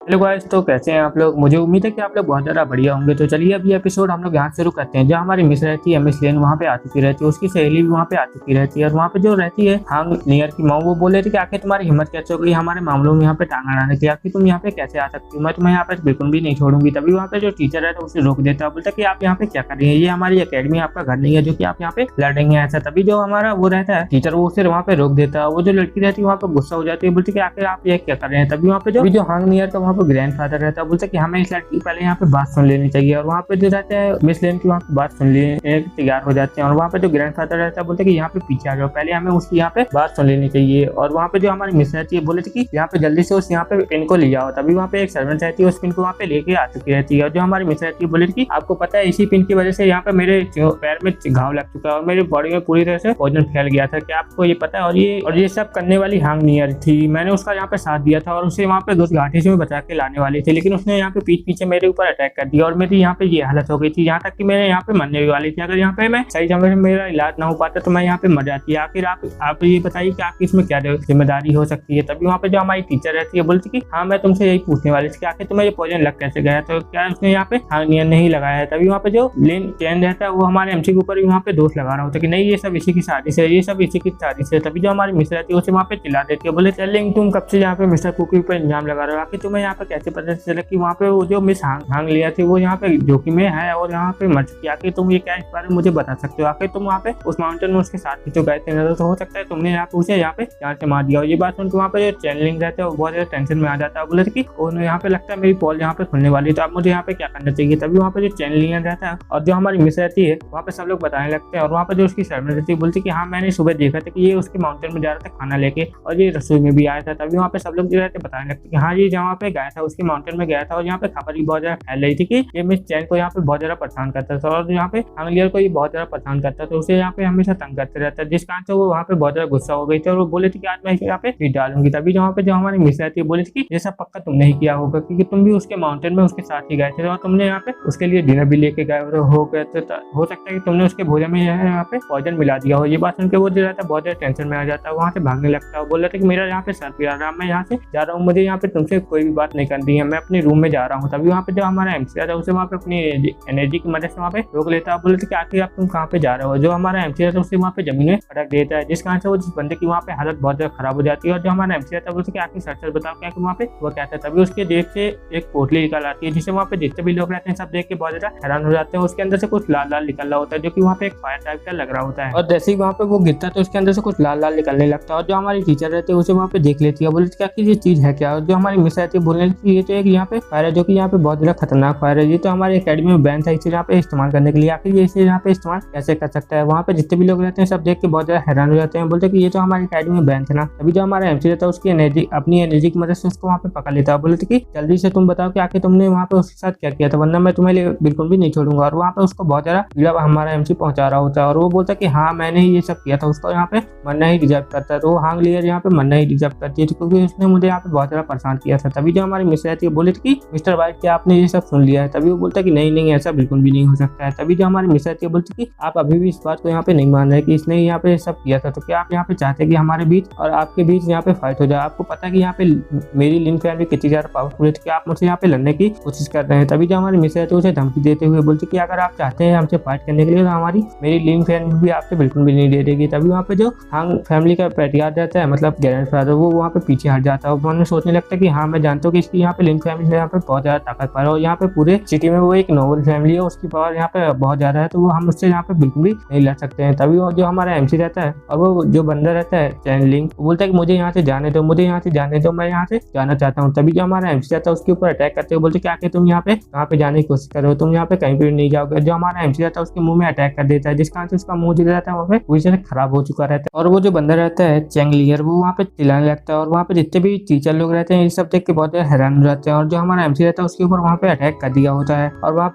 Hello guys, तो कैसे हैं आप लोग। मुझे उम्मीद है कि आप लोग बहुत ज़्यादा बढ़िया होंगे। तो चलिए अभी एपिसोड हम लोग यहाँ से शुरू करते हैं। जहाँ हमारी मिस रहती है मिस लेन वहाँ पे आ चुकी रहती है, उसकी सहेली भी वहाँ पे आ चुकी रहती है। और वहाँ पे जो रहती है हांग नियर की माँ, वो बोल रही थी कि आखिर तुम्हारी हिम्मत कैसे हो गई हमारे मामलों में यहाँ पे टांग अड़ाने की, आखिर तुम यहाँ पे कैसे आ सकती हो, मैं तुम्हें यहाँ पे बिल्कुल भी नहीं छोड़ूंगी। तभी वहाँ पे जो टीचर है तो उसे रोक देता है, बोलता है कि आप यहाँ पे क्या कर रही है, ये हमारी अकेडमी, आपका घर नहीं है जो कि आप यहाँ पे लड़ेंगे ऐसा। तभी जो हमारा वो रहता है टीचर, वो उसे वहाँ पे रोक देता है। वो जो लड़की रहती है वहाँ पे गुस्सा हो जाती है, बोलती है कि आखिर आप ये क्या कर रहे हैं। तभी वहाँ पे जो हांग नियर का वहाँ पे ग्रैंड फादर रहता है, बोलता है कि हमें इस लड़की पहले यहाँ पे बात सुन लेनी चाहिए। और वहाँ पे जो रहते हैं मिस लेन की वहाँ पे बात सुन लेने तैयार हो जाते हैं। और वहाँ पे जो ग्रैंडफादर रहता है बोलते हैं कि यहाँ पे पीछे आ जाओ, पहले हमें उसकी यहाँ पे बात सुन लेनी चाहिए। और वहाँ पे जो हमारी मिस रहती है बोले थे कि यहाँ पे जल्दी से उस यहाँ पे पिन को ले जाओ। तभी वहाँ पे एक सर्वेंट रहती है, उस पिन को वहाँ पे लेके आ चुकी रहती है। और जो हमारी मिस रहती है बोले कि आपको पता है इसी पिन की वजह से यहाँ पे मेरे पैर में घाव लग चुका है और मेरी बॉडी में पूरी तरह से पॉइजन फैल गया था, क्या आपको ये पता है। और ये सब करने वाली हांग नियर थी, मैंने उसका यहाँ पे साथ दिया था और उसे वहाँ पे उस घाटी से बचा के लाने वाली थी, लेकिन उसने यहाँ पे पीछे मेरे ऊपर अटैक कर दिया और मेरी यहाँ पे ये हालत हो गई थी, यहाँ तक कि मैंने यहाँ पे मरने भी वाली थी। अगर यहाँ पे मैं सही समय में मेरा इलाज ना हो पाता तो मैं यहाँ पे मर जाती। आखिर आप ये बताइए कि आपकी इसमें क्या जिम्मेदारी हो सकती है। तभी वहाँ पे जो हमारी टीचर रहती है बोलती कि हाँ मैं तुमसे यही पूछने वाली थी कि आखिर तुम्हें ये पॉइजन लग कैसे गया, तो क्या उसने यहाँ पे नियन नहीं लगाया है। तभी वहाँ पे जो लेन चैन रहता है वो हमारे एमसी के ऊपर वहाँ पे दोष लगा रहा होता है कि नहीं ये सब इसी की साजिश है, ये सब इसी की साजिश है। तभी जो हमारी मिस रहती है उसे वहाँ पे चिल्ला देती है, बोले चलेंगे तुम कब से यहाँ पे मिस्टर कुकी पर इल्जाम लगा रहे हो, आखिर तुम्हें यहाँ पे कैसे पता चला कि वहाँ पे वो जो मिस हांग लिया थी वो यहाँ पे जोखिम में है और यहाँ पे मर चुकी। आखिर तुम ये क्या इस बारे में मुझे बता सकते हो, आखिर तुम वहाँ पे उस माउंटेन में उसके साथ जो गए थे नजर, तो हो सकता है तुमने यहाँ पे उसे यहाँ पे जान से मार दिया। और ये बात सुनकर वहाँ पे जो चैनलिंग रहता है वो बहुत ज्यादा टेंशन में आ जाता है, बोले कि यहाँ पे लगता है मेरी पॉल यहाँ पे खुलने वाली है, तो अब मुझे यहाँ पे क्या करना चाहिए। तभी वहाँ पे जो चैनलिंग रहता है और जो हमारी मिस रहती है वहाँ पे सब लोग बताने लगते हैं। और वहाँ पे जो उसकी सर्वेंट रहती है बोलती है कि हाँ मैंने सुबह देखा था कि ये उसके माउंटेन में जा रहा था खाना लेके और ये रसोई में भी आया था। तभी वहाँ पे सब लोग जो रहते बताने लगते कि हाँ ये जहाँ पे गया था उसके माउंटेन में गया था और यहाँ पे खबर भी बहुत ज्यादा फैल रही थी कि ये मिस चैन को यहाँ पे बहुत ज्यादा परेशान करता था और यहाँ पे हांगलियर को ये बहुत ज्यादा परेशान करता था, उसे यहाँ पे हमेशा तंग करते रहता है, जिस कारण से वो वहाँ पे बहुत ज्यादा गुस्सा हो गई थी और वो बोले थे कि आज मैं यहाँ पे पीट डालूंगी। तभी जहाँ पे जो हमारी मिस रहती है बोली थी कि ये सब पक्का तुमने ही किया होगा क्योंकि तुम भी उसके माउंटेन में उसके साथ ही गए थे और तुमने यहाँ पे उसके लिए डिनर भी लेके गए हो गए थे, हो सकता है कि तुमने उसके भोजन में यहाँ पे पॉइजन मिला दिया हो। ये बात सुनकर वो जो रहता है बहुत ज्यादा टेंशन में आ जाता है, वहाँ से भागने लगता है, बोल रहा था कि मेरा यहाँ पे सर पिया रहा, मैं यहाँ से जा रहा हूँ, मुझे यहाँ पे तुमसे कोई भी बात नहीं करनी है, मैं अपने रूम में जा रहा हूँ। तभी वहाँ पे जो हमारा एमसी आता है उसे वहाँ पे अपनी एनर्जी की मदद से वहाँ पे रोक लेता है, बोलते कि आखिर आप तुम कहाँ पे जा रहे हो। जो हमारा एमसी रहता है उसे वहाँ पे जमीन में पटक देता है, जिस कारण से वो जिस बंदे की वहाँ पे हालत बहुत ज्यादा खराब हो जाती है। और जो हमारा एमसी रहता है बोलते कि आखिर सच बताओ क्या वहाँ पे वो क्या था। तभी उसके जेब से एक पोटली निकल आती है जिसे वहाँ पे जितने भी लोग रहते हैं सब देख के बहुत ज्यादा हैरान हो जाते हैं। उसके अंदर से कुछ लाल लाल निकल रहा होता है जो कि वहाँ पे एक फायर टाइप का लग रहा होता है और जैसे ही वहाँ पे वो गिरता है तो उसके अंदर से कुछ लाल लाल निकलने लगता है। और जो हमारी टीचर रहती है उसे वहाँ पे देख लेती है, बोलती क्या कि ये चीज है क्या। और जो हमारी मिस रहती है बोलने लगती ये तो एक यहाँ पे फायर है जो कि यहाँ पे बहुत ज्यादा खतरनाक फायर है, ये तो हमारे एकेडमी में बैन था इसे यहाँ पे इस्तेमाल करने के लिए, आखिर ये इसे यहाँ पे इस्तेमाल कैसे कर सकता है। वहाँ पे जितने भी लोग रहते हैं सब देख के बहुत ज्यादा हैरान हो जाते हैं, बोलते कि ये तो हमारी एकेडमी में बैन था ना। अभी जो हमारा एमसी रहता है उसकी एनर्जी अपनी एनर्जी की मदद से उसको वहाँ पे पकड़ लेता है, बोलते कि जल्दी से तुम बताओ कि आखिर तुमने वहाँ पे उसके साथ क्या किया था, वरना मैं तुम्हें बिल्कुल भी नहीं छोड़ूंगा। और वहाँ पे उसको बहुत ज्यादा पीड़ा हमारा एमसी पहुंचा रहा होता है और वो बोलता है कि हाँ मैंने ही ये सब किया था, उसको यहाँ पे मरना ही डिजर्व करता है। तो हांग लियर यहाँ पे मरना ही डिजर्व करती है क्योंकि उसने मुझे यहाँ पे बहुत ज्यादा परेशान किया था। तभी जो हमारी मिस रहती है बोली थी कि मिस्टर वाइट क्या आपने ये सब सुन लिया है। तभी वो बोलता है कि नहीं ऐसा बिल्कुल भी नहीं हो सकता है। तभी जो हमारी मिस रहती है बोलती कि आप अभी भी इस बात को यहाँ पे नहीं मान रहे कि इसने यहाँ पे सब किया था, तो क्या आप यहाँ पे चाहते हैं कि हमारे बीच और आपके बीच यहाँ पे फाइट हो जाए। आपको पता है कि यहाँ पे मेरी लिन फैमिली कितनी ज्यादा पावरफुल है कि आप मुझसे यहाँ पे लड़ने की कोशिश कर रहे हैं। तभी जो हमारी मिस रहती है उसे धमकी देते हुए बोलती कि अगर आप चाहते हैं हमसे फाइट करने के लिए तो मेरी लिन फैमिली भी आपसे बिल्कुल भी नहीं दे देगी। तभी वहाँ पे जो हांग फैमिली का पैटियार रहता है मतलब ग्रैंडफादर, वो वहाँ पे पीछे हट जाता है और सोचने लगता है कि हाँ मैं जानता हूँ कि इसकी यहाँ पे लिन फैमिली यहाँ पे बहुत ज्यादा ताकतवर है और यहाँ पे पूरे सिटी में वो एक नोबल फैमिली है, उसकी पावर यहाँ पे बहुत ज्यादा है, तो वो हम उससे यहाँ पे बिल्कुल भी नहीं लड़ सकते हैं। तभी वो जो हमारा एमसी रहता है और वो जो बंदा रहता है चैनलिंग, वो बोलता है कि मुझे यहाँ से जाने दो, मुझे यहाँ से जाने दो, मैं यहाँ से जाना चाहता हूँ। तभी जो हमारा एमसी रहता है उसके ऊपर अटैक करते हुए बोलते क्या कि तुम यहाँ पे कहाँ पे जाने की कोशिश कर रहे हो, तुम यहाँ पे कहीं पे नहीं जाओगे। जो हमारा एमसी रहता है उसके मुंह में अटैक कर देता है, जिस कारण से उसका मुंह जो रहता है वहाँ पे पूरी तरह खराब हो चुका रहता है। और वो जो बंदा रहता है चैंगलियर वो वहाँ पे चिल्लाने लगता है और वहाँ पे जितने भी टीचर लोग रहते हैं ये सब देख के बहुत हैरान हो जाते हैं। और जो हमारा एमसी रहता है उसके ऊपर वहाँ पे अटैक कर दिया होता है और वहाँ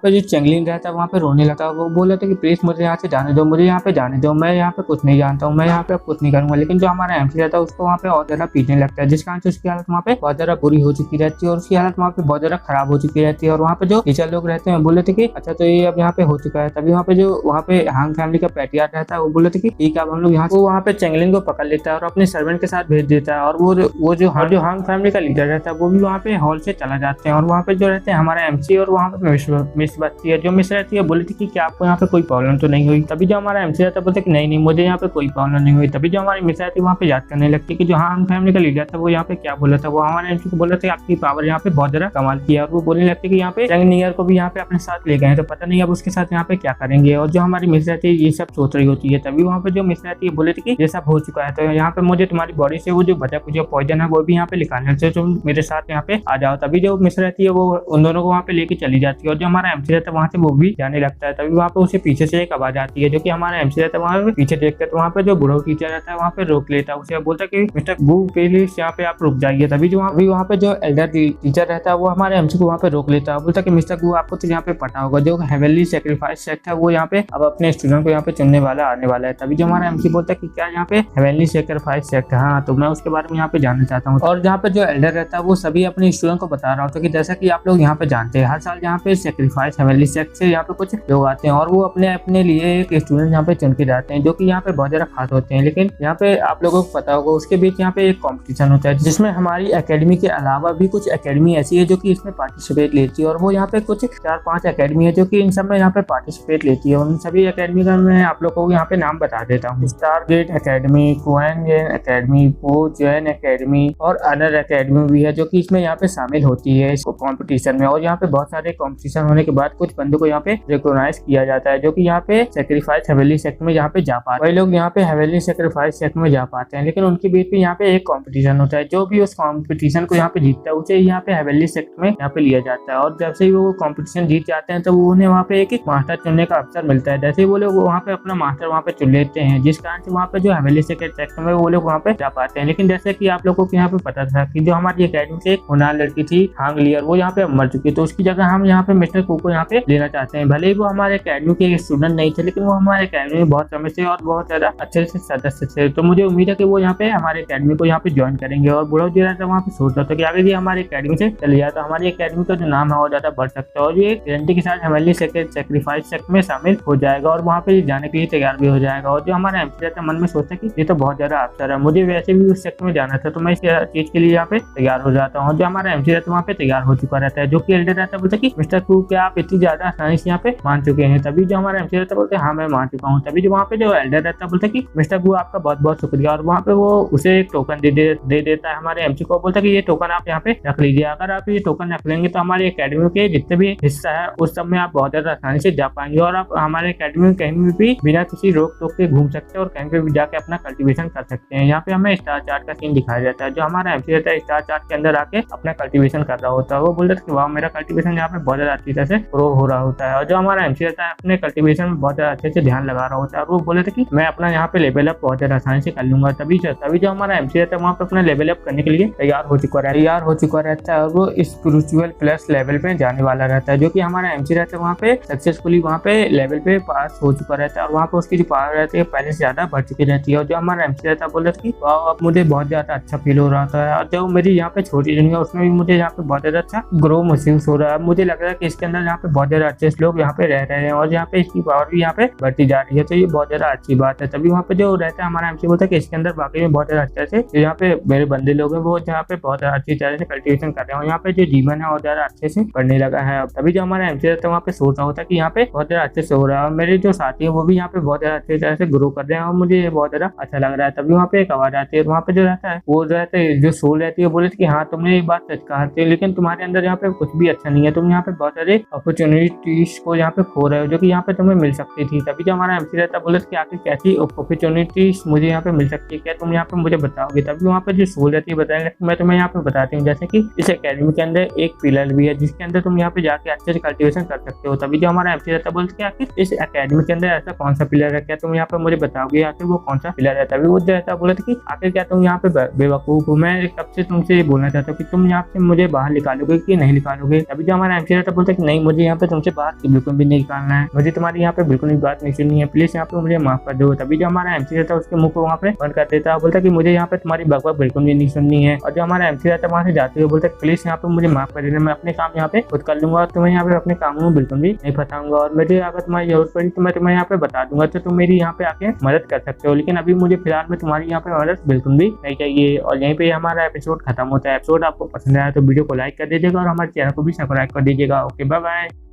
पे जो चैंगलिन रहता है वहाँ पे रोने लगता है। वो बोल रहा था कि प्लीज मुझे यहाँ से जाने दो, मुझे यहाँ पे जाने दो, मैं यहाँ पे कुछ नहीं जानता हूँ, मैं यहाँ पे कुछ नहीं करूंगा। लेकिन जो हमारा एमसी रहता है उसको वहाँ पे और ज्यादा पीटने लगता है, जिस कारण से उसकी हालत वहाँ पे बहुत ज्यादा बुरी हो चुकी रहती है और उसकी हालत वहाँ पे बहुत ज्यादा खराब हो चुकी रहती है। और वहाँ पे जो टीचर लोग रहते हैं बोले थे कि अच्छा तो ये अब यहाँ पे हो चुका है। तभी वहाँ पे हांग फैमिली का पैटियार रहता है, वो बोले थे कि ठीक है अब हम लोग यहाँ वहाँ पे चैंगलिन को पकड़ लेता है और अपने सर्वेंट के साथ भेज देता है। और वो जो हांग फैमिली का लीडर रहता रहता है वो भी वहाँ पे हॉल से चला जाते हैं। और वहाँ पे जो रहते हैं हमारा MC और वहाँ पे मिस बचती है। जो मिस रहती है बोलती कि क्या आपको यहाँ पे कोई प्रॉब्लम तो नहीं हुई। तभी जो हमारा MC रहता है बोलते कि नहीं मुझे यहाँ पे कोई प्रॉब्लम नहीं हुई। तभी जो हमारी मिस रहती है वहाँ पे याद करने लगती है कि जो हम फैमिली का लीडर था वो यहाँ पे क्या बोला था। वो हमारे MC को बोला था आपकी पावर यहाँ पे बहुत ज्यादा कमाल किया। और वो बोलने लगती है कि यहाँ पे यंग नियर को भी यहाँ पे अपने साथ ले गए तो पता नहीं अब उसके साथ यहाँ पे क्या करेंगे। और जो हमारी मिस रहती है ये सब सोच रही होती है। तभी वहाँ पे जो मिस रहती है बोले थे कि ये सब हो चुका है तो यहाँ पे मुझे तुम्हारी बॉडी से वो जो बचा कुछ पॉइजन है वो भी यहाँ पे निकालने से तुम मेरे साथ यहाँ पे आ जाओ। तभी जो मिस रहती है वो उन दोनों को वहाँ पे लेके चली जाती है। और जो हमारा MC रहता है वहाँ से वो भी जाने लगता है। तभी वहाँ पे उसे पीछे से एक आवाज आती है जो कि हमारा MC रहता है वहाँ पे पीछे देखते तो वहाँ पे जो बुढ़ा टीचर रहता है वहाँ पे रोक लेता है उसे। बोलता है कि मिस्टर गू प्लीज यहाँ पे आप रुक जाइए। तभी जो वहाँ पे जो एल्डर टीचर रहता है वो हमारे MC को वहाँ पे रोक लेता है। बोलता है कि मिस्टर गू आपको तो यहाँ पे पता होगा जो हेवनली सैक्रिफाइस सेक्ट है वो यहाँ पे अब अपने स्टूडेंट को यहाँ पे चुनने वाला आने वाला है। तभी जो हमारा MC बोलता है कि क्या यहाँ पे हेवनली सैक्रिफाइस सेक्ट है। हाँ तो मैं उसके बारे में यहाँ पे जानना चाहता हूँ। और जहाँ पे जो एल्डर रहता है वो सभी अपने स्टूडेंट को बता रहा होता है कि जैसा कि आप लोग यहाँ पे जानते हैं हर साल यहाँ पे सैक्रिफाइस हेवनली सेक्ट से यहाँ पे कुछ लोग आते हैं और वो अपने लिए एक स्टूडेंट यहाँ पे चुन के जाते हैं जो कि यहाँ पे बहुत ज्यादा खास होते हैं। लेकिन यहाँ पे आप लोगों को पता होगा उसके बीच यहाँ पे एक कॉम्पिटिशन होता है जिसमें हमारी एकेडमी के अलावा भी कुछ एकेडमी ऐसी है जो कि इसमें पार्टिसिपेट लेती है। और वो यहाँ पे कुछ 4-5 एकेडमी है जो कि इन सब में यहाँ पे पार्टिसिपेट लेती है। उन सभी एकेडमी का मैं आप लोगों को यहाँ पे नाम बता देता हूँ। स्टारगेट एकेडमी, क्वेन एकेडमी, पोजन एकेडमी और अदर एकेडमी भी है जो कि इसमें यहाँ पे शामिल होती है इस कॉम्पिटिशन में। और यहाँ पे बहुत सारे कॉम्पिटिशन होने के बाद कुछ बंदों को यहाँ पे रिकॉग्नाइज किया जाता है जो कि यहाँ पे सैक्रिफाइस हेवनली सेक्ट में यहाँ पे जा पाते हैं। वही लोग यहाँ पे हेवनली सैक्रिफाइस सेक्ट में जा पाते हैं। लेकिन उनके बीच में यहाँ पे एक कॉम्पिटिशन होता है। जो भी उस कॉम्पिटिशन को यहाँ पे जीतता है उसे यहाँ पे हेवनली सेक्ट में यहाँ पे लिया जाता है। और जब से वो कॉम्पिटिशन जीत जाते हैं तो उन्हें वहाँ पे एक मास्टर चुनने का अवसर मिलता है। जैसे वो लोग वहाँ पे अपना मास्टर वहाँ पे चुन लेते हैं जिस कारण से वहाँ पे जो हेवनली सेक्ट में वो लोग वहाँ पे जा पाते हैं। लेकिन जैसे कि आप लोगों को यहाँ पे पता था कि जो हमारी एकेडमी से एक होनहार लड़की थी हांग लियर वो यहाँ पे मर चुकी तो उसकी जगह हम यहाँ पे मिस्टर कू को यहाँ पे लेना चाहते हैं। भले ही वो हमारे एकेडमी के स्टूडेंट नहीं थे लेकिन वो हमारे एकेडमी में बहुत समय से और बहुत ज्यादा अच्छे से सदस्य थे। तो मुझे उम्मीद है कि वो यहाँ पे हमारे एकेडमी को यहाँ पे ज्वाइन करेंगे। और बुढ़ा जी रहता है वहाँ पे सोचता था कि अगर ये हमारे एकेडमी से चले जाए तो हमारी एकेडमी का जो नाम है और ज्यादा बढ़ सकता है और ये गारंटी के साथ हेवनली सैक्रिफाइस सेक्ट में शामिल हो जाएगा और वहाँ पे जाने के लिए तैयार भी हो जाएगा। और जो हमारा MC रहता है मन में सोचता है कि ये तो बहुत ज्यादा अवसर है, मुझे वैसे भी उस सेक्ट में जाना था तो मैं इस चीज के लिए यहाँ पे तैयार हो जाता हूँ। जो हमारा MC रहता है वहाँ पे तैयार हो चुका रहता है जो कि एल्डर रहता है बोलता है कि मिस्टर कू क्या आप इतनी ज्यादा आसानी से यहाँ पे मान चुके हैं। तभी जो हमारा MC रहता है बोलते हैं हाँ मैं मान चुका हूँ। तभी जो वहाँ पे जो एल्डर रहता है बोलता है कि मिस्टर कू आपका बहुत बहुत शुक्रिया। और वहाँ पे वो उसे एक टोकन दे देता है हमारे MC को। बोलता है कि ये टोकन आप यहाँ पे रख लीजिए। अगर आप ये टोकन रख लेंगे तो हमारे एकेडमी के जितने भी हिस्सा है उस सब में आप बहुत ज्यादा आसानी से जा पाएंगे और आप हमारे एकेडमी में कहीं भी बिना किसी रोक टोक के घूम सकते हैं और कहीं पे भी जाके अपना कल्टीवेशन कर सकते हैं। यहाँ पे हमें स्टार चार्ट का सीन दिखाया जाता है। जो हमारा MC रहता है स्टार चार्ट के अंदर आके अपना कल्टीवेशन कर रहा होता है। वो बोलता है कि वाह मेरा कल्टीवेशन यहाँ पे बहुत ज्यादा अच्छी तरह से ग्रो हो रहा होता है। और जो हमारा MC रहता है अपने कल्टीवेशन में बहुत ज्यादा अच्छे से ध्यान लगा रहा होता है। और वो बोले थे कि मैं अपना यहाँ पे लेवल अप बहुत ज्यादा आसानी से कर लूंगा। तभी जो हमारा MC रहता है वहाँ पे अपना लेवल अप करने के लिए तैयार हो चुका रहता है और वो स्पिरिचुअल प्लस लेवल पे जाने वाला रहता है। जो कि हमारा MC रहता है वहाँ पे सक्सेसफुली वहाँ पे लेवल पे पास हो चुका रहता है और वहाँ पे उसकी जो पावर रहती है पहले से ज्यादा बढ़ चुकी रहती है। और जो हमारा MC रहता है बोलता है कि अब मुझे बहुत ज्यादा अच्छा फील हो रहा था। और जो मेरी यहाँ पे छोटी दुनिया उसमें भी मुझे यहाँ पे बहुत ज्यादा अच्छा ग्रो महसूस हो रहा है। मुझे लग रहा है कि इसके अंदर यहाँ पे बहुत ज्यादा अच्छे लोग यहाँ पे रह रहे हैं और यहाँ पे इसकी पावर भी यहाँ पे बढ़ती जा रही है। तो ये बहुत ज्यादा अच्छी बात है। तभी वहाँ पे जो रहता है हमारा MC बोलता है कि इसके अंदर बाकी में बहुत ज्यादा अच्छे से यहाँ पे मेरे बंदे लोग हैं वो यहाँ पे बहुत अच्छी तरह से कल्टीवेशन कर रहे हैं। यहाँ पे जो जीवन है और ज्यादा अच्छे से बढ़ने लगा है। तभी जो हमारा MC रहता है वहाँ पे सोच रहा होता है कि यहाँ पे बहुत ज्यादा अच्छे से हो रहा है और मेरे जो साथी है वो भी यहाँ पे बहुत ज्यादा अच्छी तरह से ग्रो कर रहे हैं और मुझे ये बहुत ज्यादा अच्छा लग रहा है। तभी वहाँ पे एक आवाज आती है वहाँ पे जो रहता है वो रहता है जो सोल रहती है बोले कि हाँ तुमने एक बात सच कहा थी लेकिन तुम्हारे अंदर यहाँ पे कुछ भी अच्छा नहीं है। तुम यहाँ पे बहुत सारे अपॉर्चुनिटीज को यहाँ पे खो रहे हो जो कि यहाँ पे तुम्हें मिल सकती थी। तभी जो हमारा MC रहता है बोले कि आखिर कैसी अपॉर्चुनिटीज मुझे यहाँ पे मिल सकती है, क्या तुम यहाँ पे मुझे बताओगे। तभी वहाँ पे जो सोल रहती है बताएंगे मैं तुम्हें यहाँ पे बताती हूँ। जैसे कि इस एकेडमी के अंदर एक पिलर भी है जिसके अंदर तुम यहाँ पे जाके अच्छे से कल्टीवेशन कर सकते हो। तभी जो हमारा MC रहता है बोलते कि आखिर इस एकेडमी के अंदर ऐसा कौन सा पिलर है, क्या तुम यहाँ पे मुझे बताओगे आखिर वो कौन सा पिलर है। तभी वो जो रहता है बोले कि आखिर क्या तुम यहाँ पे बेवकूफ हो, मैं कब से तुमसे ये बोलना चाहता हूँ कि तुम यहाँ पे मुझे बाहर निकालोगे कि नहीं निकालोगे। तभी जो हमारा MC रहता है बोलते कि नहीं मुझे यहाँ पे तुमसे बात बिल्कुल भी नहीं निकालना है, मुझे तुम्हारी यहाँ पे बिल्कुल भी बात नहीं सुननी है, प्लीज यहाँ पे मुझे माफ कर दो। तभी जो हमारा MC रहता है उसके मुंह को वहाँ पे बंद कर देता है, बोलता कि मुझे यहाँ पे तुम्हारी बकवास बिल्कुल भी नहीं सुननी है। और जो हमारा MC रहता है वहाँ से जाते हुए बोलता है प्लीज यहाँ पे मुझे माफ कर देना, मैं अपने काम यहाँ पे खुद कर लूंगा और तुम्हें यहाँ पे अपने कामों में बिल्कुल भी नहीं फंसाऊंगा और मुझे अगर तुम्हारी जरूरत पड़ी तो मैं तुम्हें यहाँ पे बता दूंगा तो तुम मेरी यहाँ पे आके मदद कर सकते हो। लेकिन अभी मुझे फिलहाल में तुम्हारी यहाँ पे मदद बिल्कुल भी नहीं चाहिए। और यहीं पे हमारा एपिसोड खत्म होता है। का एपिसोड आपको पसंद आया तो वीडियो को लाइक कर दीजिएगा और हमारे चैनल को भी सब्सक्राइब कर दीजिएगा। Okay bye bye.